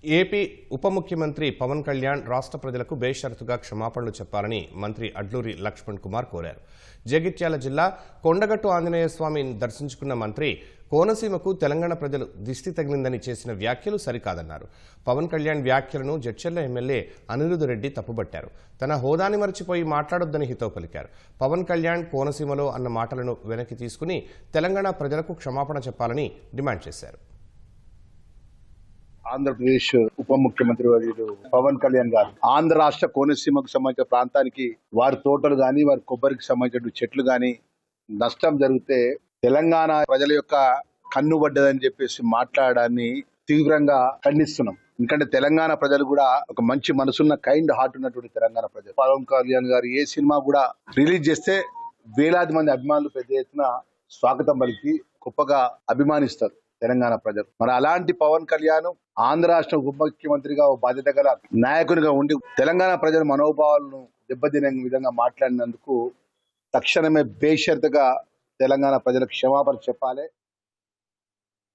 AP ఉప ముఖ్యమంత్రి పవన్ కళ్యాణ్ రాష్ట్ర ప్రజలకు బేషరతుగా క్షమాపణలు చెప్పాలని మంత్రి అడ్లూరి లక్ష్మణ్ కుమార్ కోరారు. జగిత్యాల జిల్లా కొండగట్టు ఆంజనేయ స్వామిని దర్శించుకున్న మంత్రి కోనసీమకు తెలంగాణ ప్రజలు దిష్టి తగిలిందని చేసిన వ్యాఖ్యలు సరికాదన్నారు. పవన్ కళ్యాణ్ వ్యాఖ్యలను జడ్చర్ల ఎమ్మెల్యే అనిరుద్ రెడ్డి తప్పుబట్టారు. తన హోదాని మర్చిపోయి మాట్లాడొద్దని హితవు పలికారు. పవన్ కళ్యాణ్ కోనసీమలో అన్న మాటలను వెనక్కి తీసుకుని తెలంగాణ ప్రజలకు క్షమాపణ చెప్పాలని డిమాండ్ చేశారు. ఆంధ్రప్రదేశ్ ఉప ముఖ్యమంత్రి వర్యులు పవన్ కళ్యాణ్ గారు ఆంధ్ర రాష్ట్ర కోనసీమకు సంబంధించిన ప్రాంతానికి వారి తోటలు గాని వారి కొబ్బరికి సంబంధించిన చెట్లు గాని నష్టం జరిగితే తెలంగాణ ప్రజల యొక్క కన్నుబడ్డదని చెప్పేసి మాట్లాడడాన్ని తీవ్రంగా ఖండిస్తున్నాం. ఎందుకంటే తెలంగాణ ప్రజలు కూడా ఒక మంచి మనసున్న కైండ్ హార్ట్ ఉన్నటువంటి తెలంగాణ ప్రజలు. పవన్ కళ్యాణ్ గారు ఏ సినిమా కూడా రిలీజ్ చేస్తే వేలాది మంది అభిమానులు పెద్ద ఎత్తున స్వాగతం పలికి గొప్పగా అభిమానిస్తారు తెలంగాణ ప్రజలు. మరి అలాంటి పవన్ కళ్యాణ్ ఆంధ్ర రాష్ట్ర ఉప ముఖ్యమంత్రిగా బాధ్యత గల నాయకునిగా ఉండి తెలంగాణ ప్రజల మనోభావాలను దెబ్బతినే విధంగా మాట్లాడినందుకు తక్షణమే బేషరతుగా తెలంగాణ ప్రజలకు క్షమాపణ చెప్పాలి.